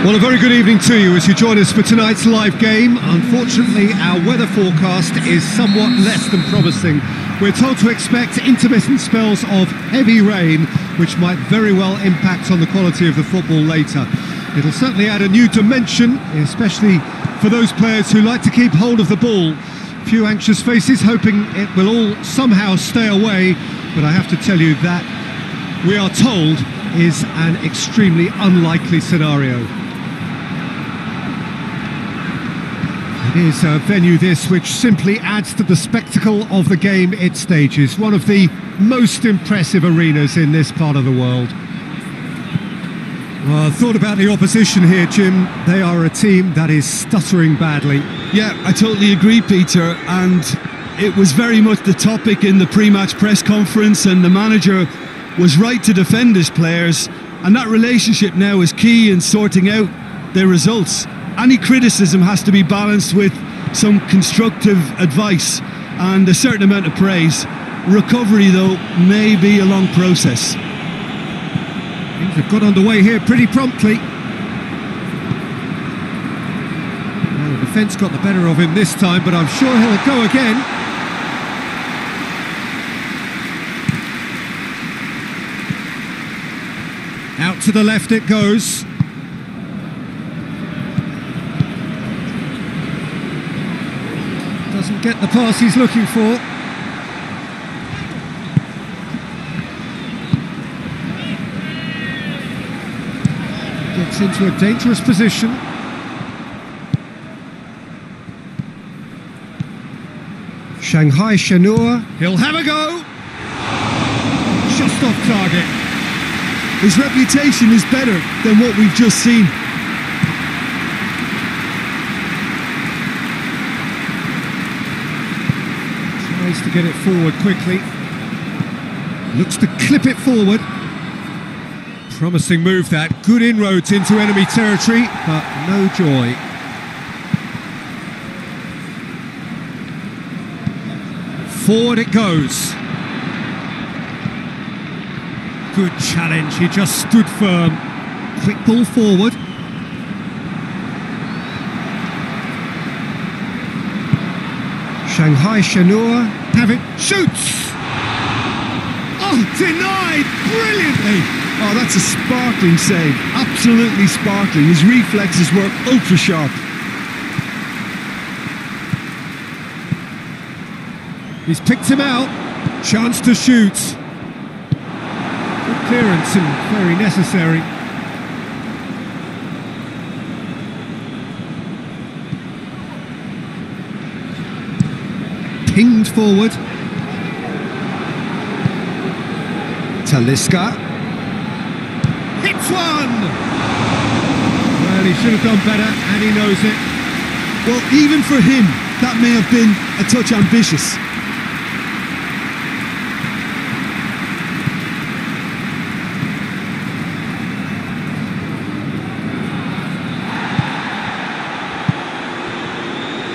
Well, a very good evening to you as you join us for tonight's live game. Unfortunately, our weather forecast is somewhat less than promising. We're told to expect intermittent spells of heavy rain, which might very well impact on the quality of the football later. It'll certainly add a new dimension, especially for those players who like to keep hold of the ball. Few anxious faces hoping it will all somehow stay away, but I have to tell you that we are told is an extremely unlikely scenario. It is a venue this which simply adds to the spectacle of the game it stages. One of the most impressive arenas in this part of the world. Well, I thought about the opposition here, Jim. They are a team that is stuttering badly. Yeah, I totally agree, Peter, and it was very much the topic in the pre-match press conference, and the manager was right to defend his players, and that relationship now is key in sorting out their results. Any criticism has to be balanced with some constructive advice and a certain amount of praise. Recovery, though, may be a long process. Things have got underway here pretty promptly. Well, the defence got the better of him this time, but I'm sure he'll go again. Out to the left it goes. Doesn't get the pass he's looking for. Gets into a dangerous position. Shanghai Shenhua. He'll have a go. Just off target. His reputation is better than what we've just seen. Tries to get it forward quickly. Looks to clip it forward. Promising move that. Good inroads into enemy territory, but no joy. Forward it goes. Good challenge, he just stood firm. Quick ball forward. Shanghai Shenhua, have it, shoots! Oh, denied brilliantly! Oh, that's a sparkling save, absolutely sparkling. His reflexes were ultra sharp. He's picked him out, chance to shoot. Good clearance and very necessary. Pinged forward. Talisca. Hits one! Well, he should have done better, and he knows it. Well, even for him, that may have been a touch ambitious.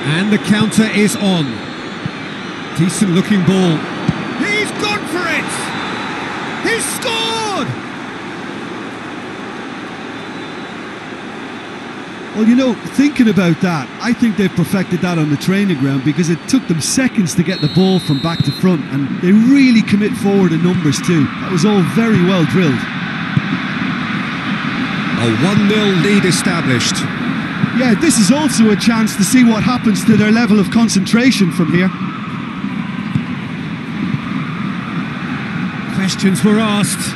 And the counter is on. Decent looking ball. He's gone for it! He's scored! Well, you know, thinking about that, I think they've perfected that on the training ground, because it took them seconds to get the ball from back to front, and they really commit forward in numbers too. That was all very well drilled. A 1-0 lead established. Yeah, this is also a chance to see what happens to their level of concentration from here. Questions were asked,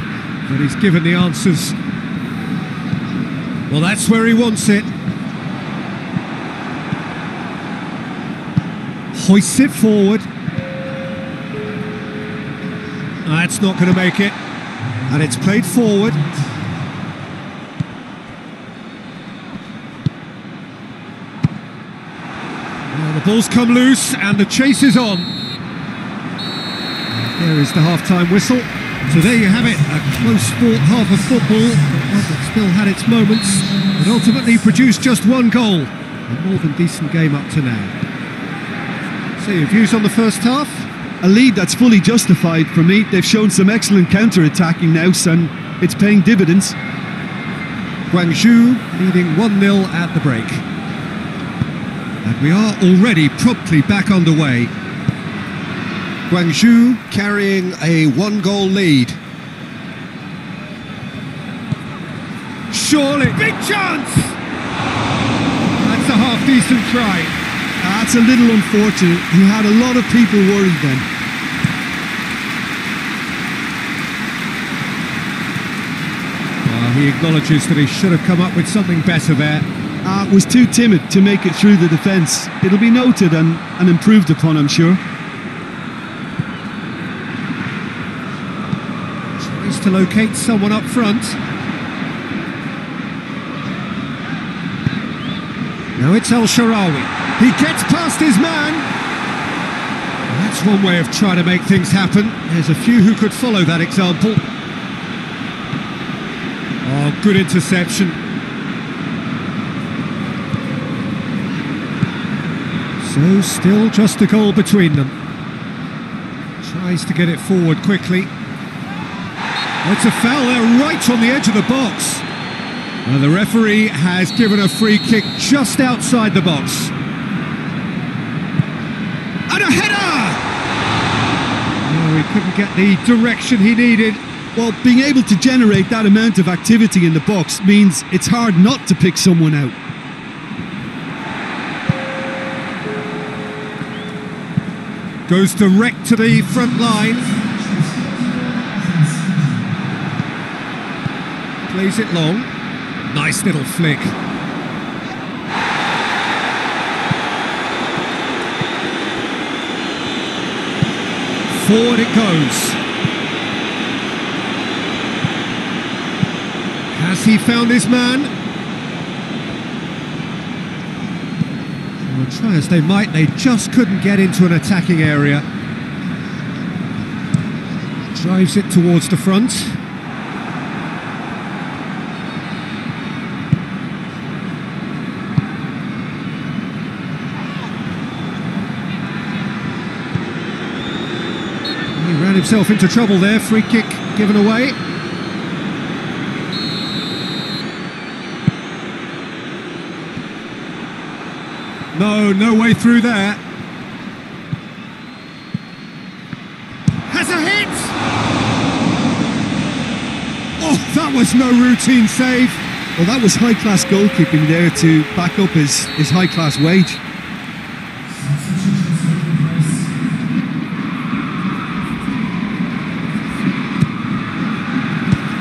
but he's given the answers. Well, that's where he wants it. Hoists it forward. That's not going to make it. And it's played forward. Well, the ball's come loose and the chase is on. There is the half-time whistle. So there you have it, a close-fought half of football that still had its moments, but ultimately produced just one goal. A more than decent game up to now. So your views on the first half? A lead that's fully justified for me. They've shown some excellent counter-attacking now, and it's paying dividends. Guangzhou leading 1-0 at the break. And we are already promptly back underway. Guangzhou carrying a 1-goal lead. Surely, big chance! That's a half-decent try. That's a little unfortunate. He had a lot of people worried then. Well, he acknowledges that he should have come up with something better there. Was too timid to make it through the defence. It'll be noted and improved upon, I'm sure. Tries to locate someone up front. Now it's El Shaarawy. He gets past his man. That's one way of trying to make things happen. There's a few who could follow that example. Oh, good interception. So still just a goal between them. Tries to get it forward quickly. It's a foul there right on the edge of the box. Well, the referee has given a free kick just outside the box. And a header! Oh, he couldn't get the direction he needed. Well, being able to generate that amount of activity in the box means it's hard not to pick someone out. Goes direct to the front line. Plays it long. Nice little flick. Forward it goes. Has he found his man? Well, try as they might, they just couldn't get into an attacking area. Drives it towards the front. He ran himself into trouble there, free kick given away. No way through there. Has a hit! Oh, that was no routine save. Well, that was high-class goalkeeping there to back up his high-class wage.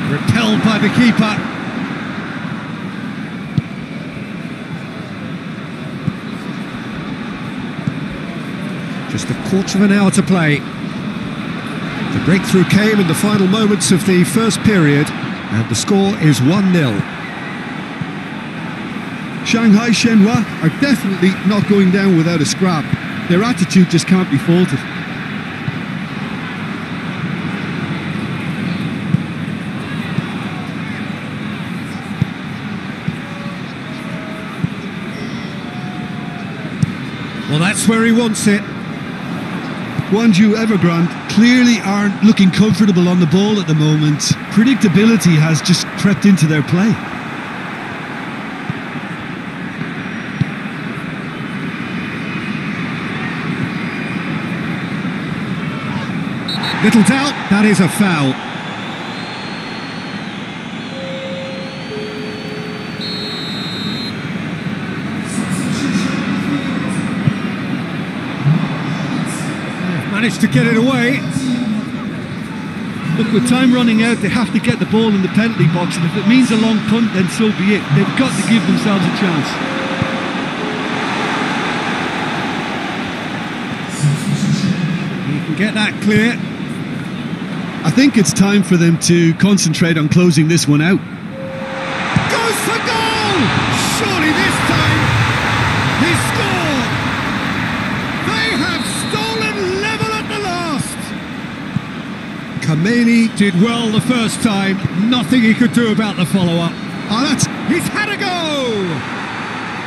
Repelled by the keeper. Just a quarter of an hour to play. The breakthrough came in the final moments of the first period, and the score is 1-0. Shanghai Shenhua are definitely not going down without a scrap. Their attitude just can't be faulted. Well, that's where he wants it. Guangzhou Evergrande clearly aren't looking comfortable on the ball at the moment. Predictability has just crept into their play. Little doubt, that is a foul. Managed to get it away. Look, with time running out, they have to get the ball in the penalty box, and if it means a long punt, then so be it. They've got to give themselves a chance. You can get that clear. I think it's time for them to concentrate on closing this one out. Goes for goal! Surely this time he scored! They have stolen level at the last! Kameni did well the first time, nothing he could do about the follow-up. He's had a go!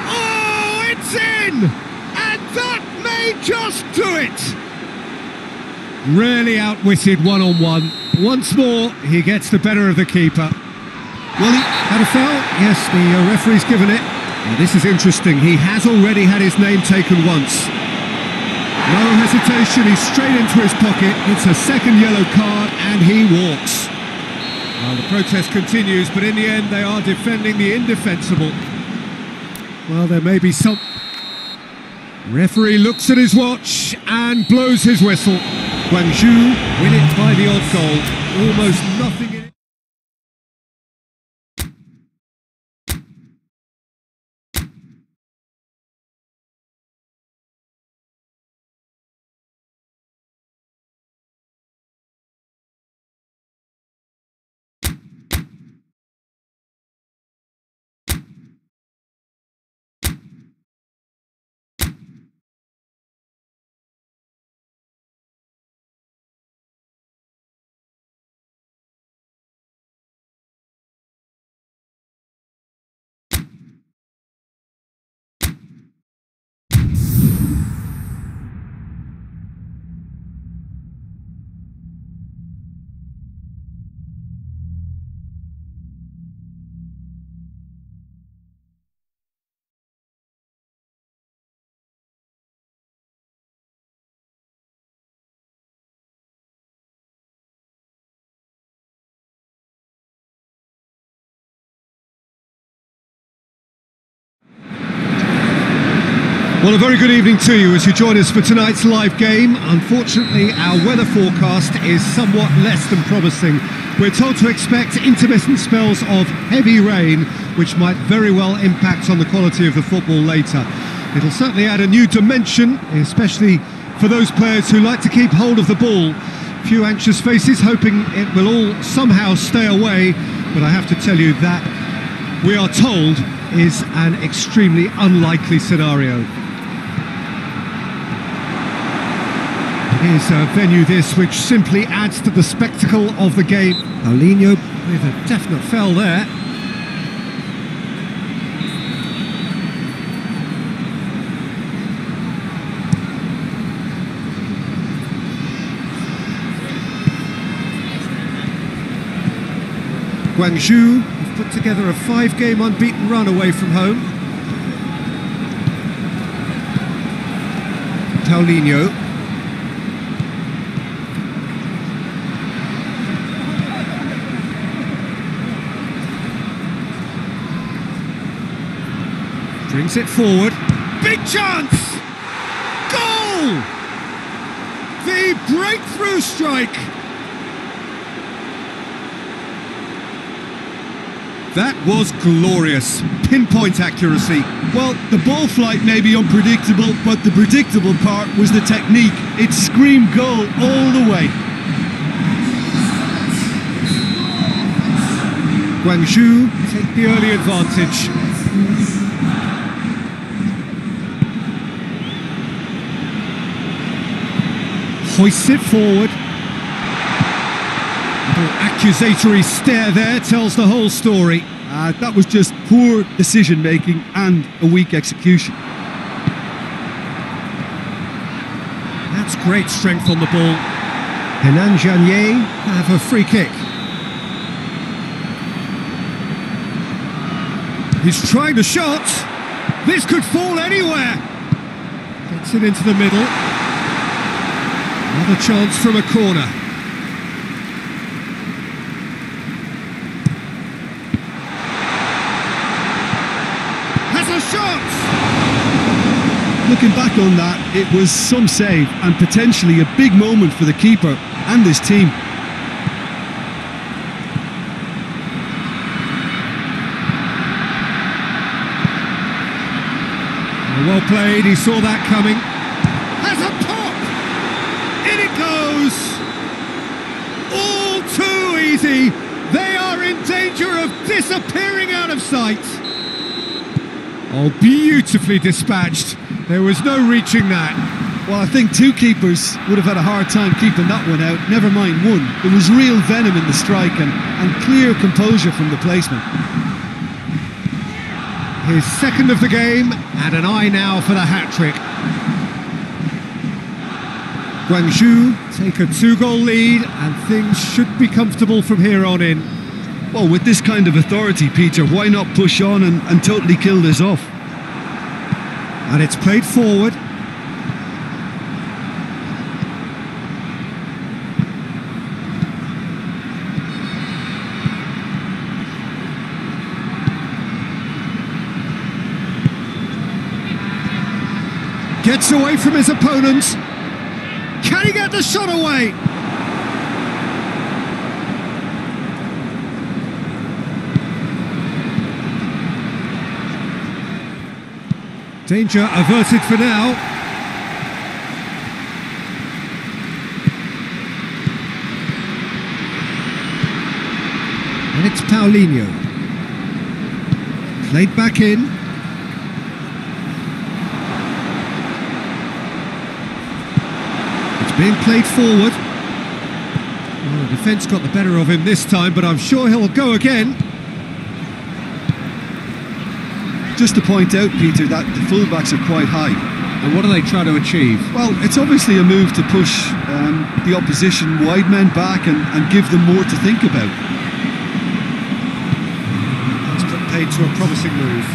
Oh, it's in! And that may just do it! Really outwitted one-on-one. Once more, he gets the better of the keeper. Well, Had a foul? Yes, the referee's given it. Now, this is interesting. He has already had his name taken once. No hesitation, he's straight into his pocket. It's a second yellow card and he walks. Well, the protest continues, but in the end they are defending the indefensible. Well, there may be some... Referee looks at his watch and blows his whistle. Guangzhou win it by the odd goal. Almost nothing in it. Well, a very good evening to you as you join us for tonight's live game. Unfortunately, our weather forecast is somewhat less than promising. We're told to expect intermittent spells of heavy rain, which might very well impact on the quality of the football later. It'll certainly add a new dimension, especially for those players who like to keep hold of the ball. Few anxious faces hoping it will all somehow stay away, but I have to tell you that we are told is an extremely unlikely scenario. Here's a venue this which simply adds to the spectacle of the game. Paulinho with a definite foul there. Guangzhou have put together a 5-game unbeaten run away from home. Paulinho. Brings it forward. Big chance! Goal! The breakthrough strike! That was glorious. Pinpoint accuracy. Well, the ball flight may be unpredictable, but the predictable part was the technique. It screamed goal all the way. Guangzhou take the early advantage. Hoists it forward. Little accusatory stare there tells the whole story. That was just poor decision making and a weak execution. That's great strength on the ball. Henan Janier have a free kick. He's trying the shot. This could fall anywhere. Gets it into the middle. Another chance from a corner. Has a shot! Looking back on that, it was some save and potentially a big moment for the keeper and his team. Well played, he saw that coming. Has a pop! In it goes! All too easy! They are in danger of disappearing out of sight! Oh, beautifully dispatched. There was no reaching that. Well, I think two keepers would have had a hard time keeping that one out, never mind one. There was real venom in the strike and clear composure from the placement. His second of the game, and an eye now for the hat-trick. Guangzhou take a 2-goal lead, and things should be comfortable from here on in. Well, with this kind of authority, Peter, why not push on and totally kill this off? And it's played forward. Gets away from his opponent. Can he get the shot away? Danger averted for now. And it's Paulinho. Played back in. It's being played forward. Well, the defence got the better of him this time, but I'm sure he'll go again. Just to point out, Peter, that the fullbacks are quite high. And what are they trying to achieve? Well, it's obviously a move to push the opposition wide men back and give them more to think about. That's put paid to a promising move.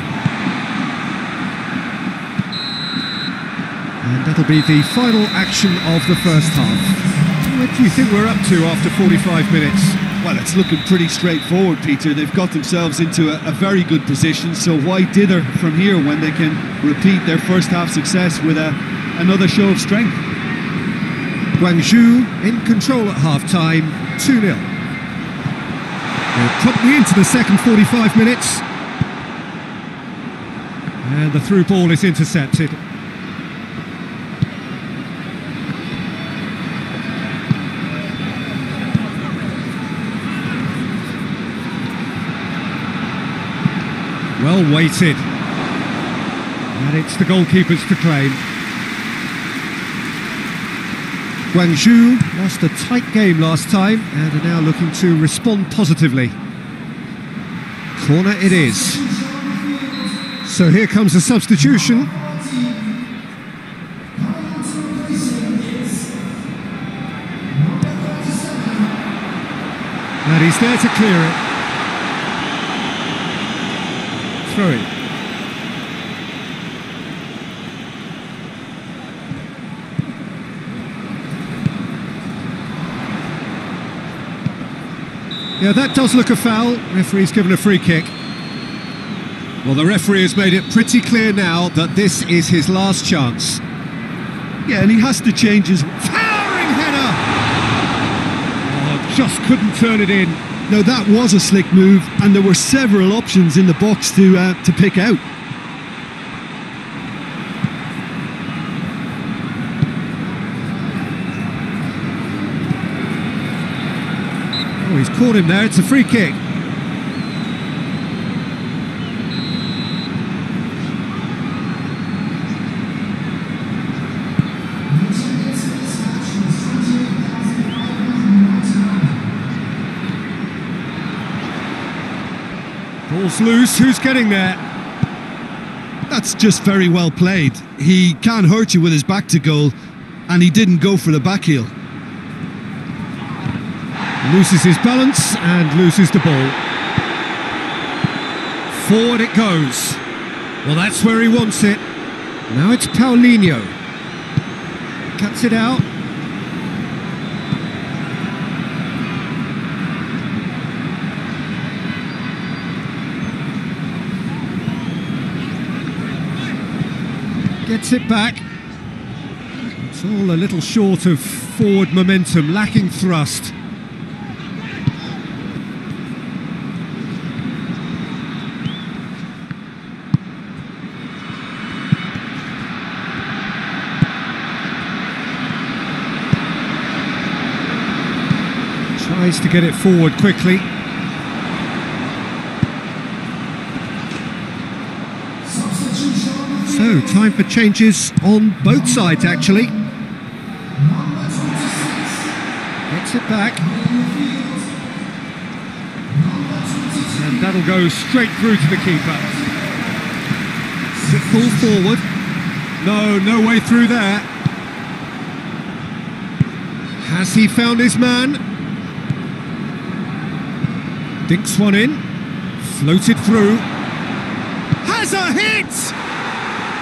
And that'll be the final action of the first half. What do you think we're up to after 45 minutes? Well, it's looking pretty straightforward, Peter. They've got themselves into a very good position, so why dither from here when they can repeat their first half success with another show of strength? Guangzhou in control at half-time, 2-0. They're promptly into the second 45 minutes. And the through ball is intercepted. Well weighted, and it's the goalkeepers to claim. Guangzhou lost a tight game last time and are now looking to respond positively. Corner it is. So here comes a substitution. And he's there to clear it. Throw it. Yeah, that does look a foul. Referee's given a free kick. Well, the referee has made it pretty clear now that this is his last chance. Yeah, and he has to change his... Towering header! Oh, just couldn't turn it in. Now that was a slick move, and there were several options in the box to pick out. Oh, he's caught him there. It's a free kick. Ball's loose, who's getting there? That's just very well played. He can't hurt you with his back to goal, and he didn't go for the back heel. Loses his balance and loses the ball. Forward it goes. Well, that's where he wants it. Now it's Paulinho. Cuts it out. Gets it back. It's all a little short of forward momentum, lacking thrust. Tries to get it forward quickly. So, time for changes on both sides, actually. Gets it back. And that'll go straight through to the keeper. Is it pulled forward? No way through there. Has he found his man? Dinks one in, floated through, has a hit!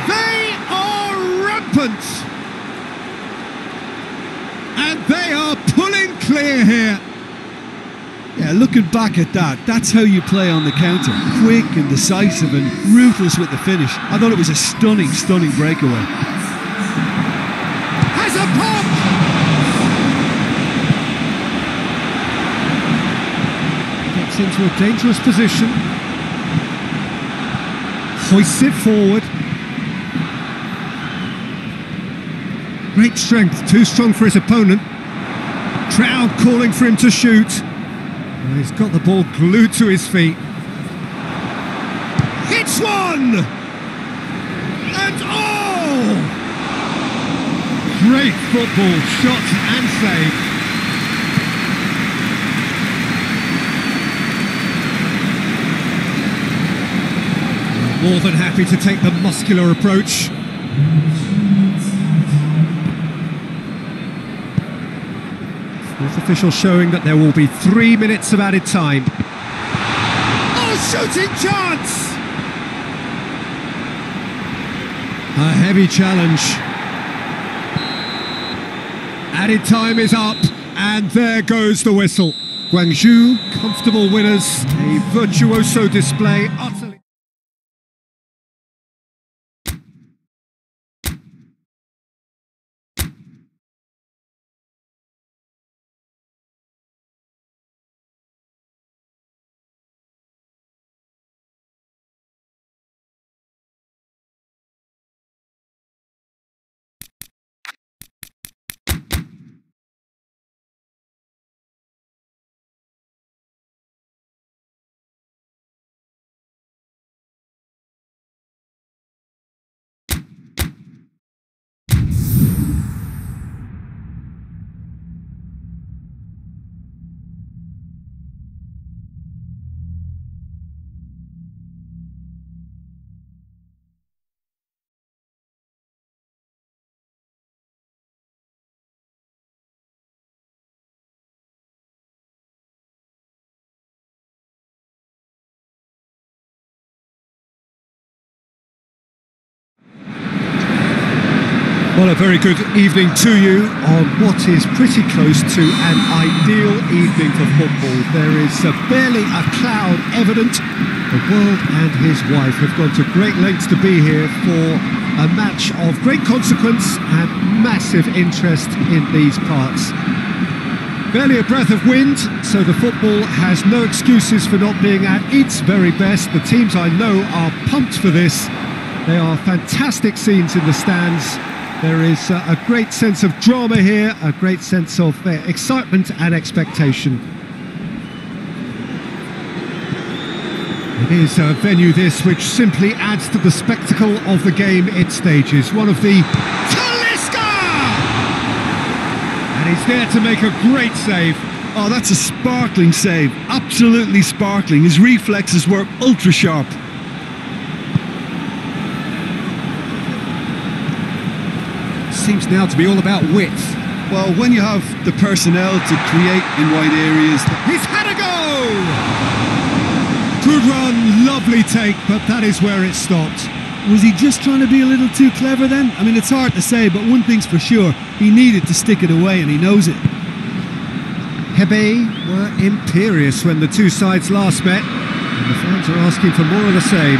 They are rampant! And they are pulling clear here. Yeah, looking back at that, that's how you play on the counter. Quick and decisive and ruthless with the finish. I thought it was a stunning, stunning breakaway. Has a pop! Gets into a dangerous position. Hoists it forward. Great strength, too strong for his opponent. Crowd calling for him to shoot. Well, he's got the ball glued to his feet. Hits one! And oh! Great football, shot and save. More than happy to take the muscular approach. Fourth official showing that there will be 3 minutes of added time. Oh, shooting chance! A heavy challenge. Added time is up, and there goes the whistle. Guangzhou, comfortable winners. A virtuoso display, utterly... Well, a very good evening to you on what is pretty close to an ideal evening for football. There is barely a cloud evident. The world and his wife have gone to great lengths to be here for a match of great consequence and massive interest in these parts. Barely a breath of wind, so the football has no excuses for not being at its very best. The teams I know are pumped for this. They are fantastic scenes in the stands. There is a great sense of drama here, a great sense of excitement and expectation. It is a venue this which simply adds to the spectacle of the game it stages. One of the... Talisca! And he's there to make a great save. Oh, that's a sparkling save. Absolutely sparkling. His reflexes were ultra sharp. Seems now to be all about width. Well, when you have the personnel to create in wide areas... He's had a go! Good run, lovely take, but that is where it stopped. Was he just trying to be a little too clever then? I mean, it's hard to say, but one thing's for sure, he needed to stick it away and he knows it. Hebei were imperious when the two sides last met, and the fans are asking for more of the same.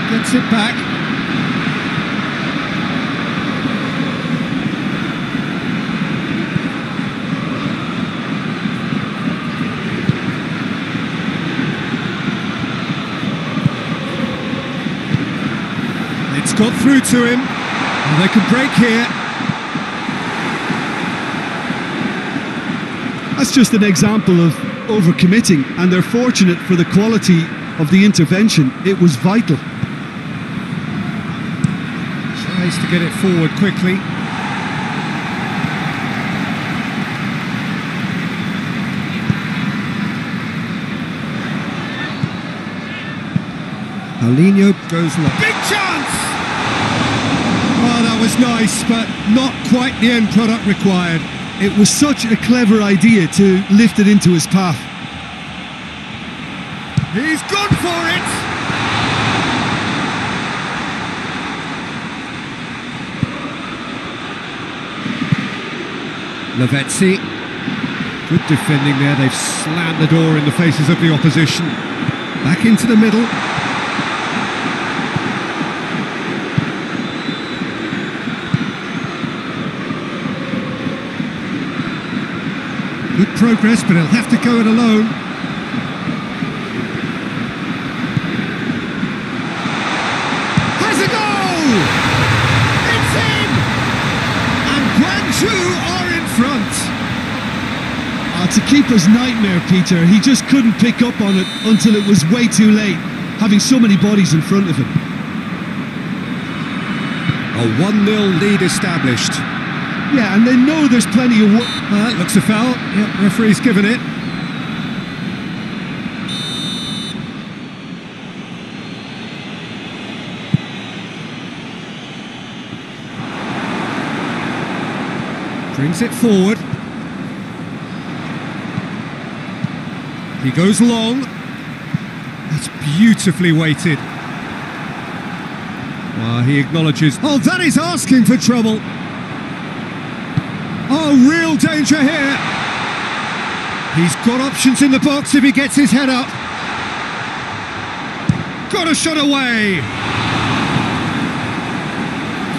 Gets it back. Got through to him, and they could break here. That's just an example of overcommitting, and they're fortunate for the quality of the intervention. It was vital. Tries to get it forward quickly. Paulinho goes long. Big chance! Oh, that was nice, but not quite the end product required. It was such a clever idea to lift it into his path. He's gone for it! Lavezzi. Good defending there, they've slammed the door in the faces of the opposition. Back into the middle. Good progress, but he'll have to go it alone. Has a goal! It's in! And Guangzhou are in front. It's a keeper's nightmare, Peter. He just couldn't pick up on it until it was way too late, having so many bodies in front of him. A 1-0 lead established. Yeah, and they know there's plenty of work. That looks a foul. Yep, referee's given it. Brings it forward. He goes long. That's beautifully weighted. He acknowledges. Oh, that is asking for trouble. Oh, real danger here. He's got options in the box if he gets his head up. Got a shot away.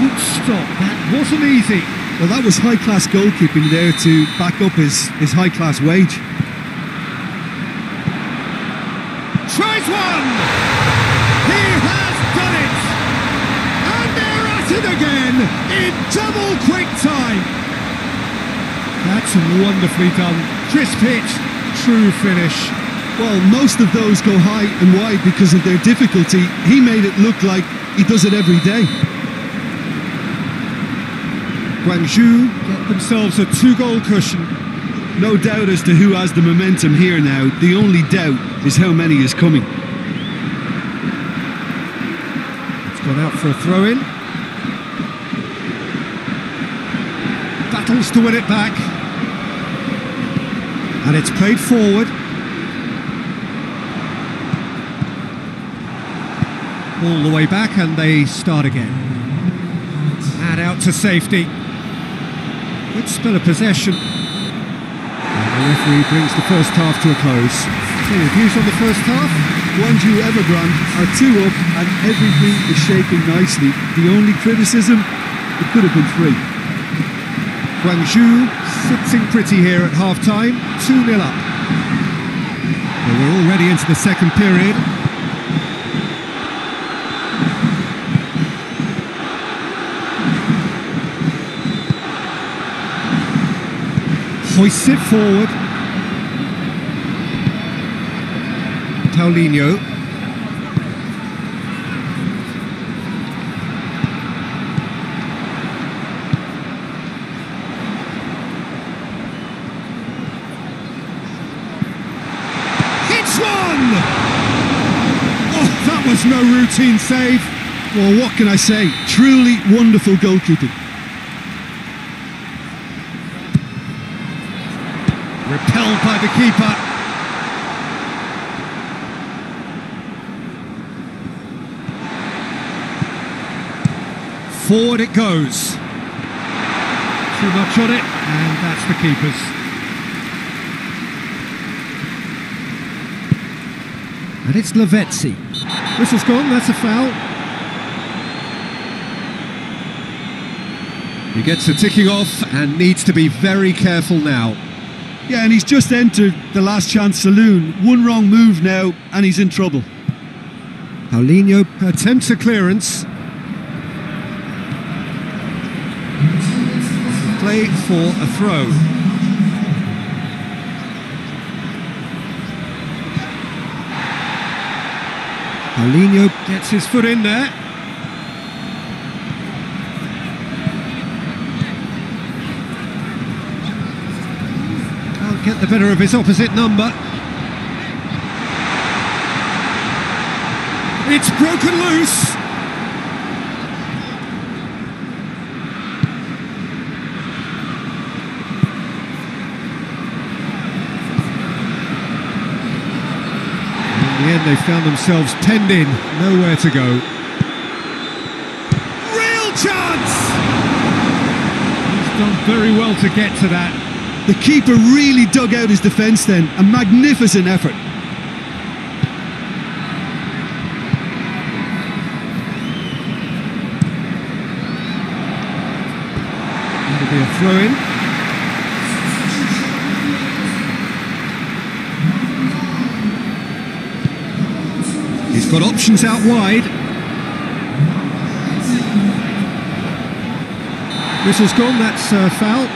Good stop. That wasn't easy. Well, that was high-class goalkeeping there to back up his high-class wage. Tries one! He has done it! And they're at it again in double quick time! That's wonderfully done. Crisp hit, true finish. Well, most of those go high and wide because of their difficulty. He made it look like he does it every day. Guangzhou get themselves a 2-goal cushion. No doubt as to who has the momentum here now. The only doubt is how many is coming. It's gone out for a throw-in. Battles to win it back. And it's played forward. All the way back and they start again. And out to safety. Good spell of possession. The referee brings the first half to a close. Any views on the first half? Guangzhou Evergrande are 2 up and everything is shaping nicely. The only criticism, it could have been 3. Guangzhou sitting pretty here at half-time, 2-0 up. Well, we're already into the second period. Hoists it forward. Paulinho. Hits one! Oh, that was no routine save. Well, what can I say? Truly wonderful goalkeeping. Repelled by the keeper. Forward it goes. Too much on it, and that's the keeper's. And it's Lavezzi. Whistle's gone, that's a foul. He gets the ticking off and needs to be very careful now. Yeah, and he's just entered the last chance saloon. One wrong move now, and he's in trouble. Paulinho attempts a clearance. Play for a throw. Paulinho gets his foot in there. Can't get the better of his opposite number. It's broken loose. In the end, they found themselves penned in, nowhere to go. Real chance! He's done very well to get to that. The keeper really dug out his defence then, a magnificent effort. That'll be a throw-in. He's got options out wide. Whistle's gone, that's a foul.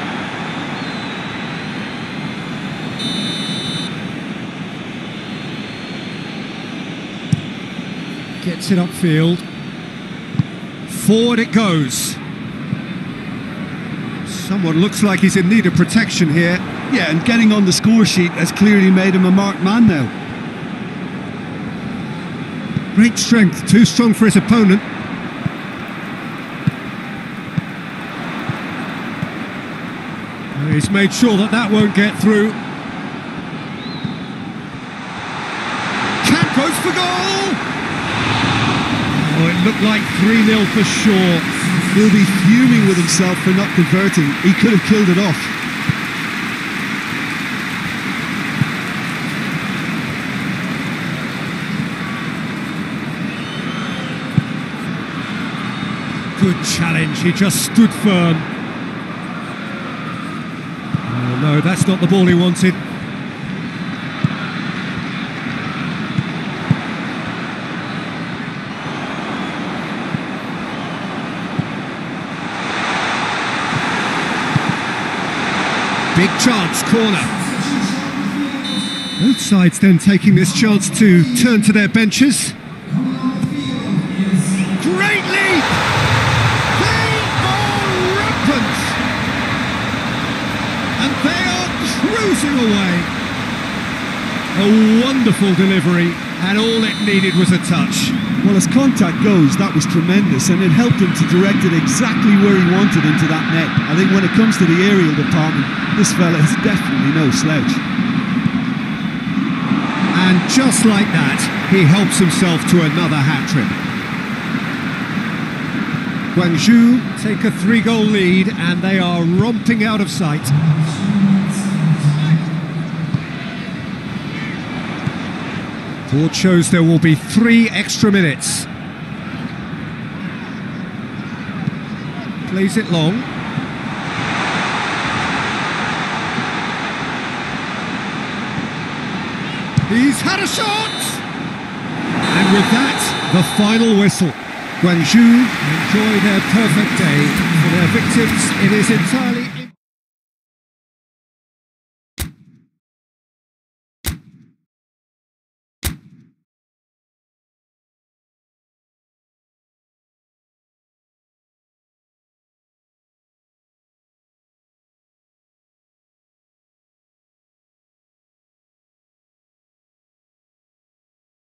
Gets it upfield. Forward it goes. Someone looks like he's in need of protection here. Yeah, and getting on the score sheet has clearly made him a marked man now. Great strength, too strong for his opponent. He's made sure that that won't get through. Camp goes for goal! Oh, it looked like 3-0 for sure. He'll be fuming with himself for not converting. He could have killed it off. Good challenge, he just stood firm. Oh no, that's not the ball he wanted. Big chance, corner. Both sides then taking this chance to turn to their benches. Great lead! They are rampant! And they are cruising away. A wonderful delivery, and all it needed was a touch. Well, as contact goes, that was tremendous, and it helped him to direct it exactly where he wanted into that net. I think when it comes to the aerial department, this fella is definitely no slouch. And just like that, he helps himself to another hat-trick. Guangzhou take a 3-goal lead, and they are romping out of sight. Board shows there will be 3 extra minutes. Plays it long. He's had a shot! And with that, the final whistle. Guangzhou enjoy their perfect day. For their victims, it is entirely